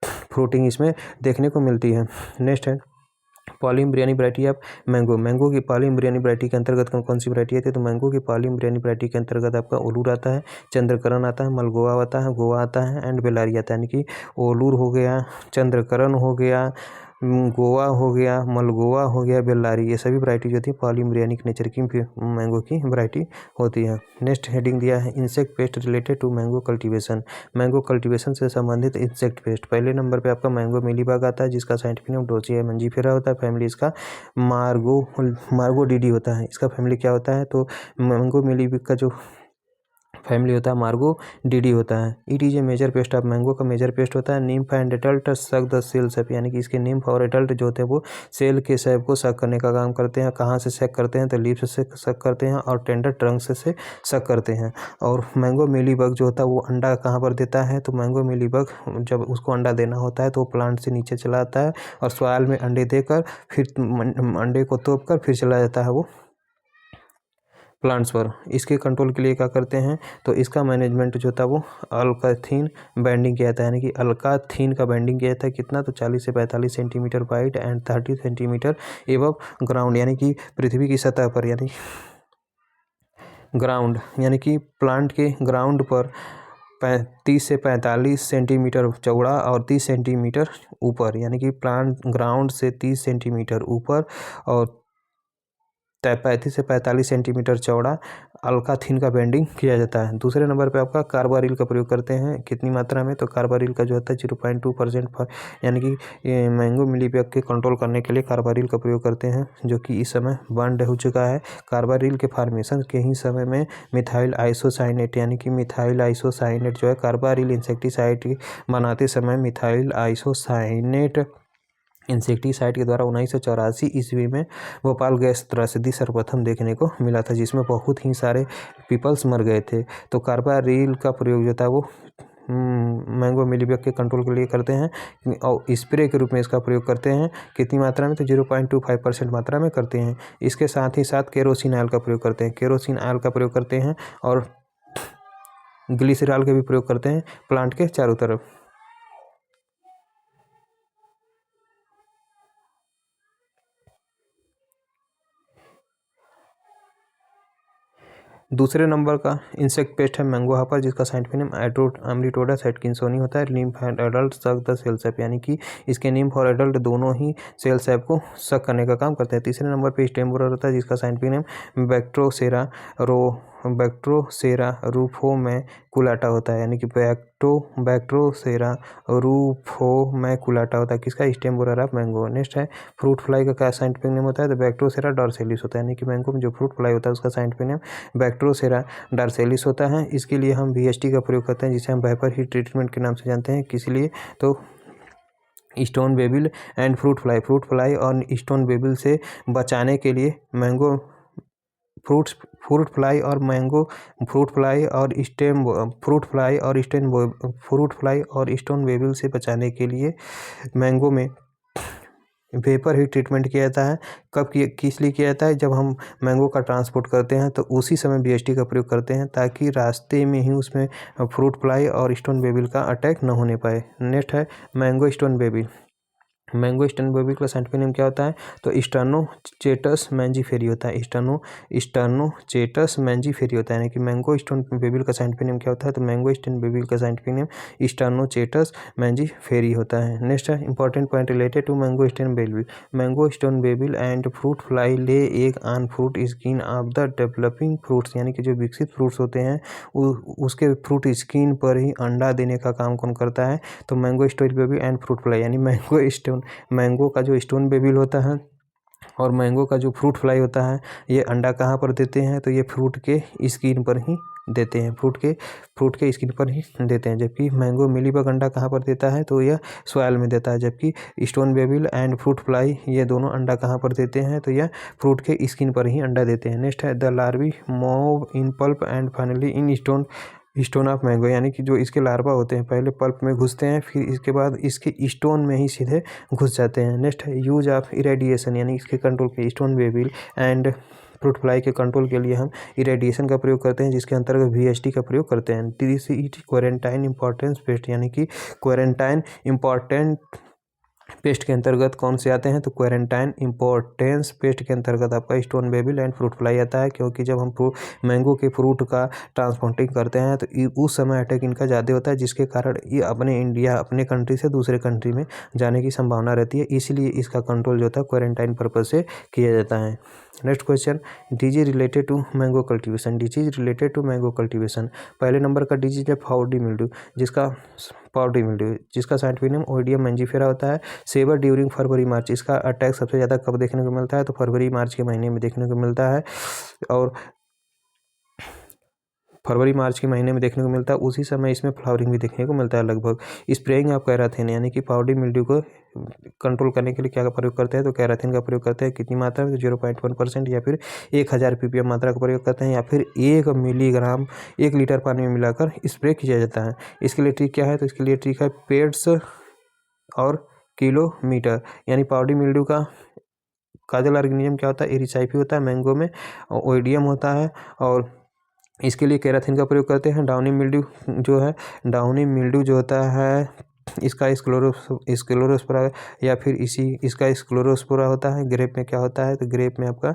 फ्रूटिंग इसमें देखने को मिलती है। नेक्स्ट है पॉलीम्ब्रियानी वैरायटी ऑफ मैंगो। मैंगो की पॉलीम्ब्रियानी वैरायटी के अंतर्गत कौन सी वैरायटी आती है? तो मैंगो की पॉलीम्ब्रियानी वैरायटी के अंतर्गत आपका ओलूर आता है, चंद्रकरण आता है, मलगोआ आता है, गोवा आता है एंड बेलारी आता है। यानी कि ओलूर हो गया, चंद्रकरण हो गया, गोवा हो गया, मलगोवा हो गया, बेल्लारी, ये सभी वैरायटी जो थी पॉलीम्ब्रियानिक नेचर की मैंगो की वैरायटी होती है। नेक्स्ट हेडिंग दिया है insect pest related to mango cultivation. Mango cultivation से संबंधित इंसेक्ट पेस्ट। पहले नंबर पे आपका मैंगो मिलीबग आता है जिसका साइंटिफिक नेम डोसिया मंजीफेरा होता है। फैमिली इसका मार्गोडीडी होता है। इसका फैमिली क्या होता है? तो मैंगो मिलीबग का जो फैमिली होता है मार्गो डीडी होता है। It is a major pest of mango का मेजर पेस्ट होता है। Nymph and adult suck the cell sap, यानी कि इसके निम्फ और एडल्ट जो होते हैं वो सेल के सैप को सक करने का काम करते हैं। कहाँ से सक करते हैं? तो लीफ से सक करते हैं और टेंडर ट्रंक से सक करते हैं। और मैंगो मिलीबग जो होता है वो अंडा कहाँ पर देता है? तो मैंगो मिलीबग जब उसको अंडा देना होता है तो वो प्लांट से नीचे चला आता है और सॉइल में अंडे देकर फिर अंडे को तोप कर फिर चला जाता है वो प्लांट्स पर। इसके कंट्रोल के लिए क्या करते हैं? तो इसका मैनेजमेंट जो था वो अल्काथीन बाइंडिंग किया जाता है। यानी कि अल्काथीन का बाइंडिंग किया जाता है कितना? तो 40 से 45 centimetre wide and 30 centimetre above ground, यानी कि पृथ्वी की सतह पर, यानी ग्राउंड यानी कि प्लांट के ग्राउंड पर 30 से 45 सेंटीमीटर चौड़ा और 30 सेंटीमीटर ऊपर, यानी कि प्लांट ग्राउंड से 30 सेंटीमीटर ऊपर और 35 से 45 सेंटीमीटर चौड़ा अल्काथीन का बेंडिंग किया जाता है। दूसरे नंबर पे आपका कार्बारिल का प्रयोग करते हैं। कितनी मात्रा में? तो कार्बारिल का जो होता है 0.2%, यानी कि मैंगो मिलीबग के कंट्रोल करने के लिए कार्बारिल का प्रयोग करते हैं, जो कि इस समय बंद हो चुका है। कार्बारिल के फार्मेशन के ही समय में मिथाइल आइसोसाइनेट, यानी कि मिथाइल आइसोसाइनेट जो है कार्बारिल इंसेक्टिसाइड बनाते समय मिथाइल आइसोसाइनेट इंसेक्टिसाइड के द्वारा 1984 ईस्वी में भोपाल गैस त्रासदी सर्वप्रथम देखने को मिला था, जिसमें बहुत ही सारे पीपल्स मर गए थे। तो कार्बारिल का प्रयोग जो था वो मैंगो मिलीबग के कंट्रोल के लिए करते हैं और स्प्रे के रूप में इसका प्रयोग करते हैं। कितनी मात्रा में? तो 0.25% मात्रा में करते हैं। इसके साथ ही साथ केरोसिन ऑयल का प्रयोग करते हैं। केरोसिन ऑयल का प्रयोग करते हैं और ग्लिसरॉल का भी प्रयोग करते हैं प्लांट के चारों तरफ। दूसरे नंबर का इंसेक्ट पेस्ट है मैंगो हॉपर, जिसका साइंटिफिक नेम अम्लिटोडस एटकिंसोनी होता है। Nymph and adult suck the cell sap, यानी कि इसके निम्फ और एडल्ट दोनों ही सेल सैप को सक करने का काम करते हैं। तीसरे नंबर पे स्टेम होता है, जिसका साइंटिफिक नेम बैक्ट्रोसेरा रूफोमैकुलाटा होता है। यानी कि बैक्ट्रोसेरा रूफोमैकुलाटा होता है किसका? Stem borer of mango. Next है फ्रूट फ्लाई का क्या साइंटिफिक नेम होता है? तो बैक्ट्रोसेरा डॉर्सेलिस होता है। यानी कि मैंगो में जो फ्रूट फ्लाई होता है उसका साइंटिफिक नेम बैक्ट्रोसेरा डॉर्सेलिस होता है। इसके लिए हम VST का प्रयोग करते हैं, जिसे हम वेपर हीट ट्रीटमेंट के नाम से जानते हैं। किस लिए? तो stone weevil and fruit fly और स्टोन बेबिल से बचाने के लिए मैंगो फ्रूट फ्लाई और स्टोन बेबिल से बचाने के लिए मैंगो में वेपर हीट ट्रीटमेंट किया जाता है। किस लिए किया जाता है? जब हम मैंगो का ट्रांसपोर्ट करते हैं तो उसी समय VST का प्रयोग करते हैं, ताकि रास्ते में ही उसमें फ्रूट फ्लाई और स्टोन बेबिल का अटैक न होने पाए। नेक्स्ट है mango stone weevil. Mango stone बेबिल का साइंटिफिक नेम क्या होता है? तो स्टर्नोचेटस मैंजीफेरी होता है। स्टर्नोचेटस मैंजीफेरी होता है। यानी कि मैंगो स्टोन बेबिल का साइंटिफिक नेम क्या होता है? तो मैंगो स्टोन बेबिल का साइंटिफिक नेम स्टर्नोचेटस मैंजीफेरी होता है। नेक्स्ट है important point related to mango stone weevil. Mango stone weevil and fruit fly lay egg on fruit skin of the developing fruits, यानी कि जो विकसित फ्रूट्स होते हैं उसके फ्रूट स्किन पर ही अंडा देने का काम कौन करता है? तो mango stone weevil and fruit fly, यानी मैंगो का जो स्टोन बेबिल होता है और मैंगो का जो फ्रूट फ्लाई होता है, ये अंडा कहाँ पर देते हैं? तो ये फ्रूट के स्किन पर ही देते हैं। फ्रूट के स्किन पर ही देते हैं। जबकि मैंगो मिलीबग अंडा कहाँ पर देता है? तो यह सॉइल में देता है। जबकि stone weevil and fruit fly ये दोनों अंडा कहाँ पर देते हैं? तो यह फ्रूट के स्किन पर ही अंडा देते हैं। नेक्स्ट है the larvae move in pulp and finally in stone of mango, यानी कि जो इसके लार्वा होते हैं पहले पल्प में घुसते हैं, फिर इसके बाद इसके स्टोन में ही सीधे घुस जाते हैं। नेक्स्ट है यूज ऑफ इरेडिएशन, यानी इसके कंट्रोल के stone weevil and fruit fly के कंट्रोल के लिए हम इरेडिएशन का प्रयोग करते हैं, जिसके अंतर्गत VST का प्रयोग करते हैं। तीसरी क्वारंटाइन इंपॉर्टेंस पेस्ट, यानी कि क्वारंटाइन इंपॉर्टेंट पेस्ट के अंतर्गत कौन से आते हैं, तो क्वारंटाइन इम्पोर्टेंस पेस्ट के अंतर्गत आपका stone weevil and fruit fly आता है, क्योंकि जब हम मैंगो के फ्रूट का ट्रांसप्लांटिंग करते हैं तो उस समय अटैक इनका ज़्यादा होता है, जिसके कारण ये अपने कंट्री से दूसरे कंट्री में जाने की संभावना रहती है, इसलिए इसका कंट्रोल जो होता है क्वारंटाइन पर्पज से किया जाता है। Next question, disease related to mango cultivation. Disease related to mango cultivation, पहले नंबर का डिजीज है पाउडरी मिल्ड्यू, जिसका साइंटिफिक नेम ओइडियम मैंजीफेरा होता है। सेवर ड्यूरिंग फरवरी मार्च, इसका अटैक सबसे ज़्यादा कब देखने को मिलता है, तो फरवरी मार्च के महीने में देखने को मिलता है, और फरवरी मार्च के महीने में देखने को मिलता है। उसी समय इसमें फ्लावरिंग भी देखने को मिलता है लगभग। स्प्रेइंग ऑफ कैराथिन, यानी कि पाउडरी मिल्ड्यू को कंट्रोल करने के लिए क्या का प्रयोग करते हैं, तो कैराथिन का प्रयोग करते हैं। कितनी मात्रा में, 0.1% या फिर 1000 ppm मात्रा का प्रयोग करते हैं, या फिर 1 मिलीग्राम 1 लीटर पानी में मिलाकर स्प्रे किया जाता है। इसके लिए ट्रिक क्या है, तो इसके लिए ट्रिक है पेट्स और किलोमीटर, यानी पाउडरी मिल्ड्यू का काजल ऑर्गेनिज्म क्या होता है, एरिसाइफी होता है, मैंगो में ओइडियम होता है, और इसके लिए कैराथिन का प्रयोग करते हैं। डाउनी मिल्ड्यू जो होता है, इसका स्क्लेरोस्पोरा या फिर इसका स्क्लेरोस्पोरा होता है। ग्रेप में क्या होता है, तो ग्रेप में आपका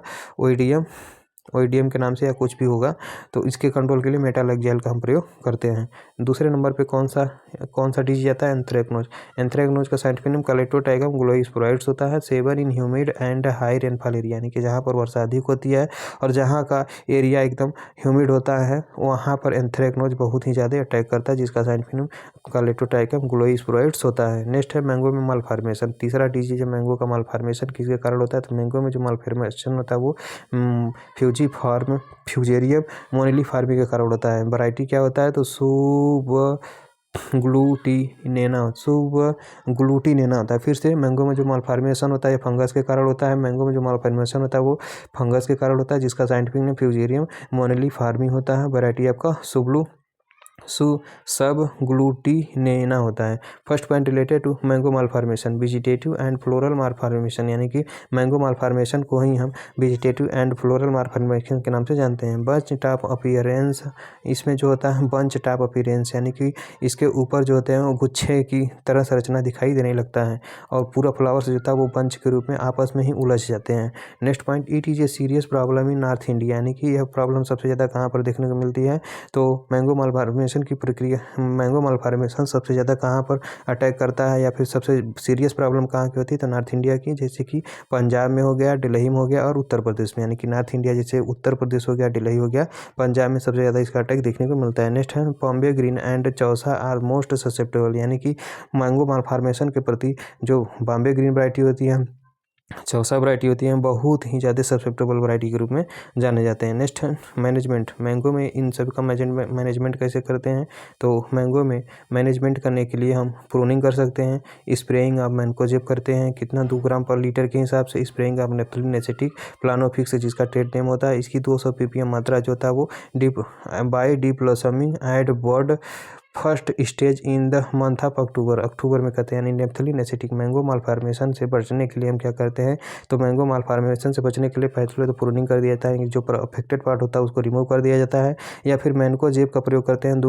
ओइडियम के नाम से या कुछ भी होगा, तो इसके कंट्रोल के लिए मेटालैक्जेल का हम प्रयोग करते हैं। दूसरे नंबर पे कौन सा डिजीज आता है, एंथ्रेक्नोज। एंथ्रेक्नोज का साइंटिफिक नेम कैलेटोटाइगम ग्लोइस्पोराइड्स होता है। Seven in humid and high rainfall area, यानी कि जहाँ पर वर्षा अधिक होती है और जहाँ का एरिया एकदम ह्यूमिड होता है, वहाँ पर एंथ्रेक्नोज बहुत ही ज़्यादा अटैक करता है, जिसका साइंटिफिक नेम कैलेटोटाइगम ग्लोइस्पोराइड्स होता है। नेक्स्ट है मैंगो में मालफॉर्मेशन। तीसरा डिजीज है मैंगो का मालफॉर्मेशन, किसके कारण होता है, तो मैंगो में जो मालफॉर्मेशन होता है वो फ्यूजेरियम मोनेलिफार्मी के कारण होता है। वैरायटी क्या होता है, तो सुबग्लूटिनेना होता है। फिर से मैंगो में जो मालफॉर्मेशन होता है फंगस के कारण होता है। मैंगो में जो मालफॉर्मेशन होता है वो फंगस के कारण होता है, जिसका साइंटिफिक नेम फ्यूजेरियम मोनेलिफार्मी होता है। वैरायटी आपका सब ग्लूटिनेना होता है। First point related to mango malformation, vegetative and floral malformation, यानी कि मैंगो मालफॉर्मेशन को ही हम वेजिटेटिव एंड फ्लोरल मालफॉर्मेशन के नाम से जानते हैं। बंच टॉप अपीयरेंस, इसमें जो होता है बंच टॉप अपीयरेंस, यानी कि इसके ऊपर जो होते हैं वो गुच्छे की तरह संरचना दिखाई देने लगता है, और पूरा फ्लावर्स जो होता है वो बंच के रूप में आपस में ही उलझ जाते हैं। Next point, it is a serious problem in north India, यानी कि यह प्रॉब्लम सबसे ज़्यादा कहाँ पर देखने को मिलती है, तो मैंगो मालफॉर्मेशन सबसे ज़्यादा कहाँ पर अटैक करता है, या फिर सबसे सीरियस प्रॉब्लम कहाँ की होती है, तो नॉर्थ इंडिया की, जैसे कि पंजाब में हो गया, दिल्ली में हो गया, और उत्तर प्रदेश में। यानी कि नॉर्थ इंडिया जैसे उत्तर प्रदेश हो गया, दिल्ली हो गया, पंजाब में सबसे ज़्यादा इसका अटैक देखने को मिलता है। नेक्स्ट है Bombay green and Chausa are most susceptible, यानी कि मैंगो मालफॉर्मेशन के प्रति जो बॉम्बे ग्रीन वैरायटी होती है, चौसा वैरायटी होती है, बहुत ही ज़्यादा ससेप्टेबल वैरायटी के रूप में जाने जाते हैं। नेक्स्ट है मैनेजमेंट। मैंगो में इन सभी का मैनेजमेंट कैसे करते हैं, तो मैंगो में मैनेजमेंट करने के लिए हम प्रूनिंग कर सकते हैं, स्प्रेइंग आप मैंकोजेब करते हैं, कितना 2 ग्राम पर लीटर के हिसाब से, स्प्रेइंग आप नेफ्थलीन एसिटिक प्लानोफिक्स जिसका ट्रेड नेम होता है, इसकी 200 ppm मात्रा जो होता है वो by deblossoming at bird first stage in the month of October में करते हैं। यानी नेफ्थलीन एसिटिक मैंगो मालफॉर्मेशन से बचने के लिए हम क्या करते हैं, तो मैंगो मालफॉर्मेशन से बचने के लिए पहले तो प्रूनिंग कर दिया जाता है, जो अफेक्टेड पार्ट होता है उसको रिमूव कर दिया जाता है, या फिर मैंकोजेब का प्रयोग करते हैं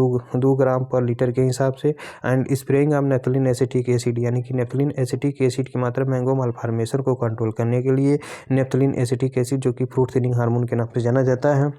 2 ग्राम पर लीटर के हिसाब से, and spraying of naphthalene acetic acid, यानी कि नेफ्थलीन एसिटिक एसिड की मात्रा मैंगो मालफॉर्मेशन को कंट्रोल करने के लिए नेफ्थलीन एसिटिक एसिड, जो कि फ्रूट थिनिंग हार्मोन के नाम से जाना जाता है,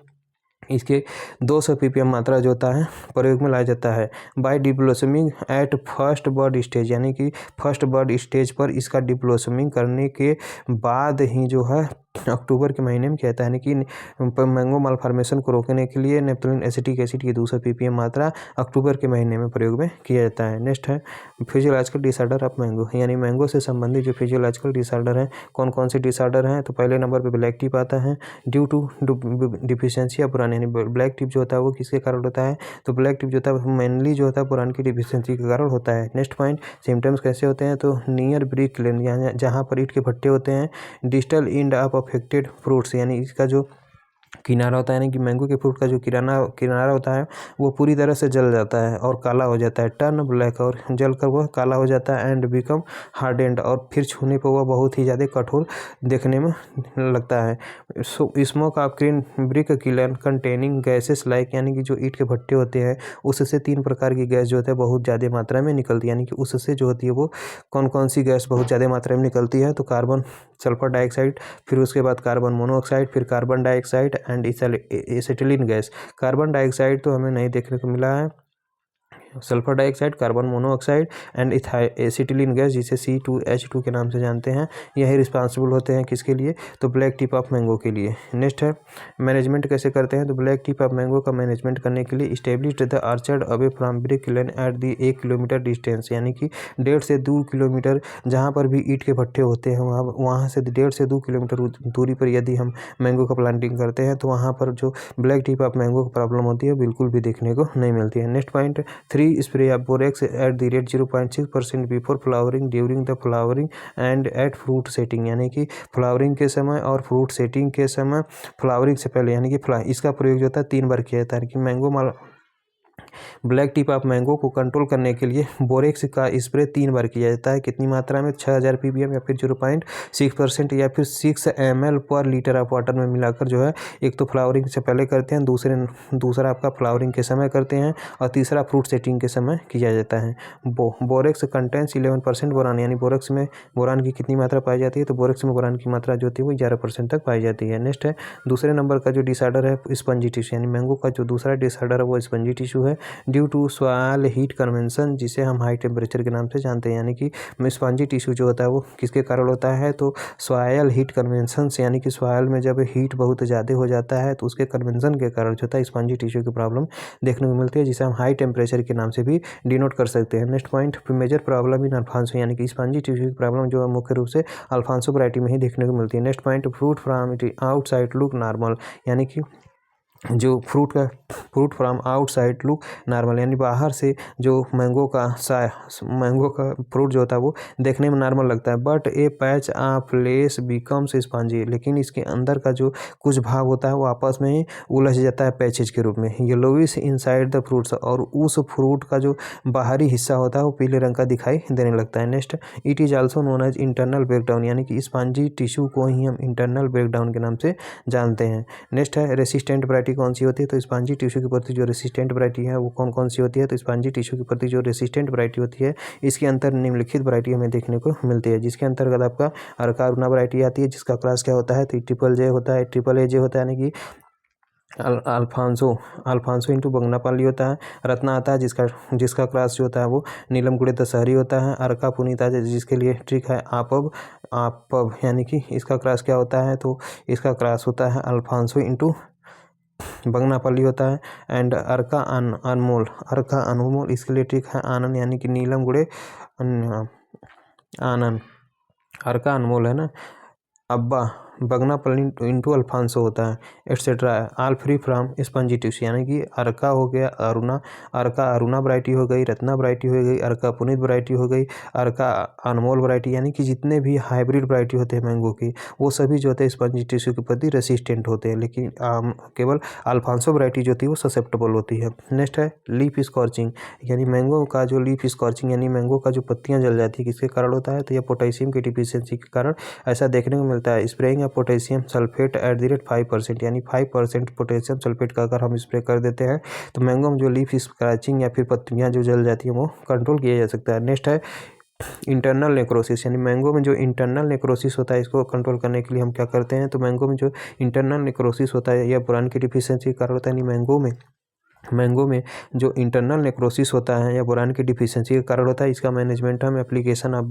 इसके 200 ppm मात्रा जो होता है प्रयोग में लाया जाता है। By deblossoming at first bird stage, यानी कि फर्स्ट बर्ड स्टेज पर इसका डिप्लोसमिंग करने के बाद ही जो है अक्टूबर के महीने में कहता है कि मैंगो मालफॉर्मेशन को रोकने के लिए नेफ्थलीन एसिटिक एसिड की 200 ppm मात्रा अक्टूबर के महीने में प्रयोग में किया जाता है। नेक्स्ट है फिजियोलॉजिकल डिसऑर्डर ऑफ मैंगो, यानी मैंगो से संबंधित जो फिजियोलॉजिकल डिसऑर्डर हैं, कौन कौन से डिसऑर्डर हैं, तो पहले नंबर पर ब्लैक टिप आता है, ड्यू टू डिफिशियंसी ऑफ पुरान, यानी ब्लैक टिप जो होता है वो किसके कारण होता है, तो ब्लैक टिप जो होता है मेनली जो होता है पुरान की डिफिशियंसी के कारण होता है। नेक्स्ट पॉइंट, सिम्टम्स कैसे होते हैं, तो नियर ब्रिक लेन, जहाँ पर ईंट के भट्टे होते हैं, distal end of affected fruits, यानी इसका जो किनारा होता है, यानी कि मैंगो के फ्रूट का जो किनारा होता है वो पूरी तरह से जल जाता है और काला हो जाता है। टर्न ब्लैक, और जल कर वह काला हो जाता है। एंड बिकम हार्डेंड, और फिर छूने पर वह बहुत ही ज़्यादा कठोर देखने में लगता है। Smoke of green brick kiln containing gases like, यानी कि जो ईंट के भट्टे होते हैं उससे 3 प्रकार की गैस जो होता है बहुत ज़्यादा मात्रा में निकलती है। यानी कि उससे जो होती है वो कौन कौन सी गैस बहुत ज़्यादा मात्रा में निकलती है, तो कार्बन सल्फर डाइऑक्साइड, फिर उसके बाद कार्बन मोनोऑक्साइड, फिर carbon dioxide and acetylene gas. Carbon dioxide तो हमें नहीं देखने को मिला है, sulphur dioxide, carbon monoxide and acetylene gas, जिसे C2H2 के नाम से जानते हैं, यही रिस्पांसिबल होते हैं किसके लिए, तो ब्लैक टिप ऑफ मैंगो के लिए। नेक्स्ट है मैनेजमेंट कैसे करते हैं, तो ब्लैक टिप ऑफ मैंगो का मैनेजमेंट करने के लिए establish the orchard away from brick kiln at the 1 kilometre distance, यानी कि 1.5 से 2 किलोमीटर जहाँ पर भी ईंट के भट्टे होते हैं वहाँ से 1.5 से 2 किलोमीटर दूरी पर यदि हम मैंगो का प्लांटिंग करते हैं तो वहाँ पर जो ब्लैक टिप ऑफ मैंगो की प्रॉब्लम होती है बिल्कुल भी देखने को नहीं मिलती है। Next point 3, spray of borax at the rate 0.6% before flowering, during the flowering and at fruit setting, यानी कि फ्लावरिंग के समय और फ्रूट सेटिंग के समय, फ्लावरिंग से पहले, यानी कि इसका प्रयोग जो होता है 3 बार किया जाता है कि mango black tip of mango को कंट्रोल करने के लिए बोरेक्स का स्प्रे 3 बार किया जाता है। कितनी मात्रा में, 6000 ppm या फिर 0.6% या फिर 6 ml पर लीटर ऑफ वाटर में मिलाकर जो है, एक तो फ्लावरिंग से पहले करते हैं, दूसरा आपका फ्लावरिंग के समय करते हैं, और तीसरा फ्रूट सेटिंग के समय किया जाता है। बोरेक्स कंटेंस 11% बोरान, यानी बोरेक्स में बोरान की कितनी मात्रा पाई जाती है, तो बोरेक्स में बोरान की मात्रा जो होती है वो 11% तक पाई जाती है। नेक्स्ट है दूसरे नंबर का जो डिसऑर्डर है स्पंजी टिश्यू, यानी मैंगो का जो दूसरा डिसऑर्डर है वो स्पंजी टिश्यू है, due to soil heat convection, जिसे हम हाई टेम्परेचर के नाम से जानते हैं। यानी कि स्पंजी टिश्यू जो होता है वो किसके कारण होता है, तो सॉयल हीट कन्वेंशन से, यानी कि सॉयल में जब हीट बहुत ज़्यादा हो जाता है तो उसके कन्वेंशन के कारण जो होता है स्पंजी टिश्यू की प्रॉब्लम देखने को मिलती है, जिसे हम हाई टेम्परेचर के नाम से भी डिनोट कर सकते हैं। Next point major problem in Alphonso, यानी कि स्पंजी टिश्यू की प्रॉब्लम जो है मुख्य रूप से अल्फांसो वैरायटी में ही देखने को मिलती है। Next point fruit from outside look normal, यानी कि जो fruit from outside look normal, यानी बाहर से जो मैंगो का फ्रूट जो होता है वो देखने में नॉर्मल लगता है, but A patch of less becomes spongy, लेकिन इसके अंदर का जो कुछ भाग होता है वो आपस में ही उलझ जाता है पैचेज के रूप में। येलोविश इनसाइड द फ्रूट्स, और उस फ्रूट का जो बाहरी हिस्सा होता है वो पीले रंग का दिखाई देने लगता है। Next it is also known as internal breakdown, यानी कि स्पंजी टिश्यू को ही हम इंटरनल ब्रेकडाउन के नाम से जानते हैं। नेक्स्ट है रेसिस्टेंट वैरायटी कौन सी होती है, तो स्पंजी टिश्यू के प्रति जो रेसिस्टेंट वैरायटी है वो कौन कौन सी होती है, तो स्पंजी टिश्यू के प्रति जो रेसिस्टेंट वैरायटी होती है इसके अंतर निम्नलिखित वैरायटी हमें देखने को मिलती है, जिसके अंतर्गत आपका अर्का अरुणा वैरायटी आती है, जिसका क्लास क्या होता है, तो ट्रिपल होता है, AAA होता है, यानी कि अल्फांसो इंटू बंगनापल्ली होता है। रत्ना आता है जिसका क्लास जो होता है वो नीलम गुड़े दशहरी होता है। अर्का पुनीता जिसके लिए ट्रिक है आपब, यानी कि इसका क्लास क्या होता है, तो इसका क्लास होता है अल्फांसो इंटू बंगनापल्ली होता है। एंड अर्का अनमोल इसके लिए ट्रिक है आनंद, यानी कि नीलम गुड़े आनंद, अर्का अनमोल है ना, अब्बा बगनापल्ली इंटू अल्फांसो होता है, etcetera. All free from spongy tissue, यानी कि अर्का हो गया अर्का अरुणा वैरायटी हो गई, रत्ना वैरायटी हो गई, अर्का पुनीत वैरायटी हो गई, अर्का अनमोल वैरायटी, यानी कि जितने भी हाइब्रिड वैरायटी होते हैं मैंगो की वो सभी जो होते हैं स्पंजी टिश्यू के प्रति रेसिस्टेंट होते हैं, लेकिन केवल अल्फांसो वैरायटी जो होती है वो ससेप्टेबल होती है। नेक्स्ट है लीफ स्कॉर्चिंग, यानी मैंगो का जो लीफ स्कॉर्चिंग, यानी मैंगो का जो पत्तियाँ जल जाती है किसके कारण होता है, तो यह पोटेशियम की डिफिशियंसी के कारण ऐसा देखने को मिलता है। Spraying potassium sulphate at the rate 5%, यानी 5% पोटेशियम सल्फेट का अगर हम स्प्रे कर देते हैं तो मैंगो में जो लीफ स्क्रैचिंग या फिर पत्तियां जो जल जाती हैं वो कंट्रोल किया जा सकता है। नेक्स्ट है इंटरनल नेक्रोसिस, यानी मैंगो में जो इंटरनल नेक्रोसिस होता है इसको कंट्रोल करने के लिए हम क्या करते हैं, तो मैंगो में जो इंटरनल नेक्रोसिस होता है यह बोरान की डिफिशियंसी के कारण होता है। यानी मैंगो में जो इंटरनल नेक्रोसिस होता है या बोरान की डिफिशियंसी के कारण होता है, इसका मैनेजमेंट हम एप्लीकेशन ऑफ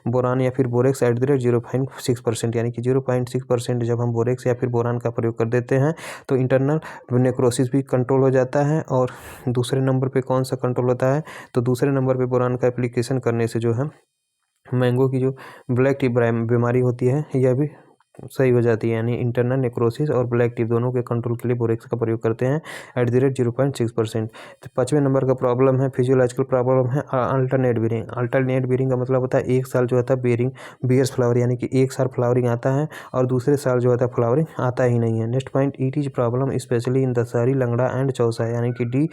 बोरान या फिर बोरेक्स एट द रेट 0.6%, यानी कि 0.6% जब हम बोरेक्स या फिर बोरान का प्रयोग कर देते हैं तो इंटरनल नेक्रोसिस भी कंट्रोल हो जाता है। और दूसरे नंबर पे कौन सा कंट्रोल होता है, तो दूसरे नंबर पे बोरान का एप्लीकेशन करने से जो है मैंगो की जो ब्लैक टिप बीमारी होती है यह भी सही हो जाती है, यानी इंटरनल नेक्रोसिस और ब्लैक टिप दोनों के कंट्रोल के लिए बोरेक्स का प्रयोग करते हैं @0.6%। तो 5वें नंबर का प्रॉब्लम है, फिजियोलॉजिकल प्रॉब्लम है अल्टरनेट बीरिंग। अल्टरनेट बीरिंग का मतलब होता है एक साल जो होता है बेरिंग बियर्स फ्लावर, यानी कि एक साल फ्लावरिंग आता है और दूसरे साल जो होता है फ्लावरिंग आता ही नहीं है। Next point, it is problem specially in Dashehari, Langra and Chausa, यानी कि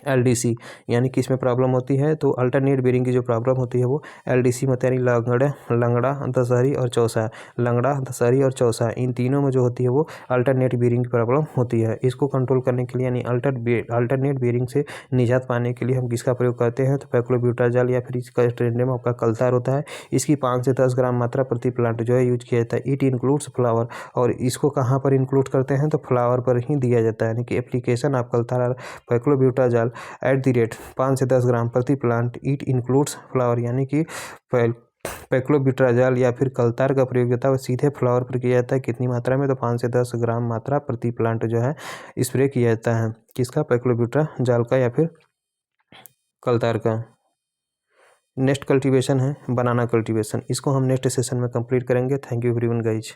LDC, यानी कि इसमें प्रॉब्लम होती है। तो अल्टरनेट बेरिंग की जो प्रॉब्लम होती है वो LDC में, यानी लंगड़ा, दशहरी और चौसा। लंगड़ा, दशहरी और चौसा, इन तीनों में जो होती है वो अल्टरनेट बेरिंग की प्रॉब्लम होती है। इसको कंट्रोल करने के लिए, यानी अल्टरनेट बेरिंग से निजात पाने के लिए हम किसका प्रयोग करते हैं? तो पैक्लोब्यूटाजॉल या फिर इसका ट्रेंडियम आपका कलतार होता है। इसकी 5 से 10 ग्राम मात्रा प्रति प्लांट जो है यूज किया जाता है। इट इंक्लूड्स फ्लावर, और इसको कहाँ पर इंक्लूड करते हैं? तो फ्लावर पर ही दिया जाता है, यानी कि एप्लीकेशन ऑफ कलतार पैक्लोब्यूटाजॉल @5 से 10 ग्राम प्रति प्लांट। इट इंक्लूड्स फ्लावर, यानी कि पैक्लोब्यूटाजॉल या फिर कलतार का प्रयोग होता है वो सीधे फ्लावर पर किया जाता है। कितनी मात्रा में? तो 5 से 10 ग्राम मात्रा प्रति प्लांट जो है स्प्रे किया जाता है। किसका? पैक्लोब्यूटाजॉल का या फिर कलतार का। नेक्स्ट कल्टीवेशन है बनाना कल्टीवेशन। इसको हम नेक्स्ट सेशन में कंप्लीट करेंगे। Thank you everyone guys.